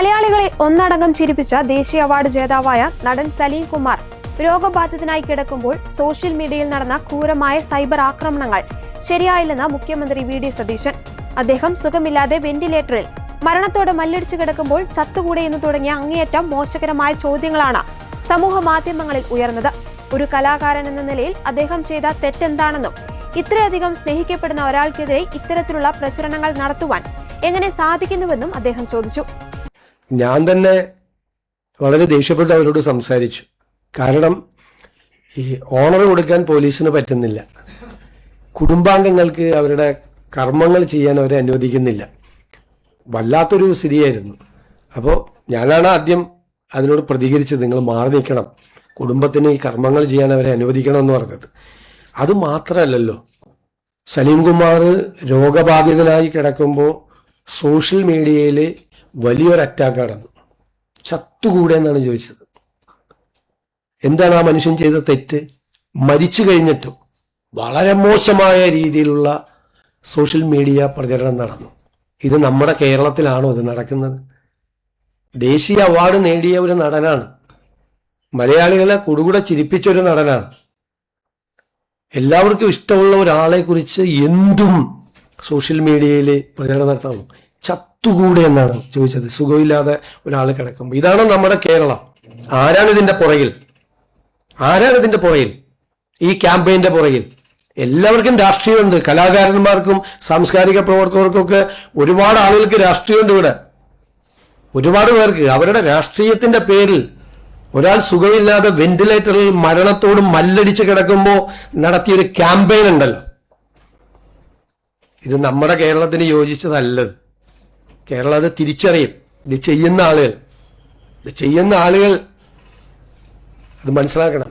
മലയാളികളെ ഒന്നടങ്കം ചിരിപ്പിച്ച ദേശീയ അവാർഡ് ജേതാവായ നടൻ സലീം കുമാർ രോഗബാധിതനായി കിടക്കുമ്പോൾ സോഷ്യൽ മീഡിയയിൽ നടന്ന ക്രൂരമായ സൈബർ ആക്രമണങ്ങൾ ശരിയായില്ലെന്ന് മുഖ്യമന്ത്രി വി.ഡി. സതീശൻ. അദ്ദേഹം സുഖമില്ലാതെ വെന്റിലേറ്ററിൽ മരണത്തോട് മല്ലടിച്ചു കിടക്കുമ്പോൾ ചത്തുകൂടെ എന്ന് തുടങ്ങിയ അങ്ങേയറ്റം മോശകരമായ ചോദ്യങ്ങളാണ് സമൂഹ മാധ്യമങ്ങളിൽ ഉയർന്നത്. ഒരു കലാകാരൻ എന്ന നിലയിൽ അദ്ദേഹം ചെയ്ത തെറ്റെന്താണെന്നും ഇത്രയധികം സ്നേഹിക്കപ്പെടുന്ന ഒരാൾക്കെതിരെ ഇത്തരത്തിലുള്ള പ്രചരണങ്ങൾ നടത്തുവാൻ എങ്ങനെ സാധിക്കുന്നുവെന്നും അദ്ദേഹം ചോദിച്ചു. ഞാൻ തന്നെ വളരെ ദേഷ്യപ്പെട്ട് അവരോട് സംസാരിച്ചു. കാരണം ഈ ഓണർ കൊടുക്കാൻ പോലീസിന് പറ്റുന്നില്ല, കുടുംബാംഗങ്ങൾക്ക് അവരുടെ കർമ്മങ്ങൾ ചെയ്യാൻ അവരെ അനുവദിക്കുന്നില്ല. വല്ലാത്തൊരു സ്ഥിതിയായിരുന്നു. അപ്പോൾ ഞാനാണ് ആദ്യം അതിനോട് പ്രതികരിച്ചത്, നിങ്ങൾ മാറി നിൽക്കണം, കുടുംബത്തിന് ഈ കർമ്മങ്ങൾ ചെയ്യാൻ അവരെ അനുവദിക്കണം എന്ന് പറഞ്ഞത്. അതുമാത്രമല്ലല്ലോ, സലീം കുമാർ രോഗബാധിതനായി കിടക്കുമ്പോൾ സോഷ്യൽ മീഡിയയിൽ വലിയൊരു അറ്റാക്ക് നടന്നു. ചത്തുകൂടെ എന്നാണ് ചോദിച്ചത്. എന്താണ് ആ മനുഷ്യൻ ചെയ്ത തെറ്റ്? മരിച്ചു കഴിഞ്ഞിട്ടും വളരെ മോശമായ രീതിയിലുള്ള സോഷ്യൽ മീഡിയ പ്രചരണം നടന്നു. ഇത് നമ്മുടെ കേരളത്തിലാണോ ഇത് നടക്കുന്നത്? ദേശീയ അവാർഡ് നേടിയ ഒരു നടനാണ്, മലയാളികളെ കുടുകൂടെ ചിരിപ്പിച്ച ഒരു നടനാണ്. എല്ലാവർക്കും ഇഷ്ടമുള്ള ഒരാളെ കുറിച്ച് എന്തും സോഷ്യൽ മീഡിയയിൽ പ്രചരണം നടത്താമോ? ചത്തുകൂടെ എന്നാണ് ചോദിച്ചത്, സുഖമില്ലാതെ ഒരാൾ കിടക്കുമ്പോൾ. ഇതാണ് നമ്മുടെ കേരളം. ആരാണ് ഇതിന്റെ പുറകിൽ? ഈ ക്യാമ്പയിന്റെ പുറകിൽ? എല്ലാവർക്കും രാഷ്ട്രീയമുണ്ട്. കലാകാരന്മാർക്കും സാംസ്കാരിക പ്രവർത്തകർക്കൊക്കെ ഒരുപാട് ആളുകൾക്ക് രാഷ്ട്രീയമുണ്ട് ഇവിടെ. ഒരുപാട് പേർക്ക് അവരുടെ രാഷ്ട്രീയത്തിന്റെ പേരിൽ ഒരാൾ സുഖമില്ലാതെ വെന്റിലേറ്ററിൽ മരണത്തോട് മല്ലടിച്ച് കിടക്കുമ്പോൾ നടത്തിയൊരു ക്യാമ്പയിൻ ഉണ്ടല്ലോ, ഇത് നമ്മുടെ കേരളത്തിന് യോജിച്ചതല്ലത്. കേരളം അത് തിരിച്ചറിയും. ഇത് ചെയ്യുന്ന ആളുകൾ അത് മനസ്സിലാക്കണം.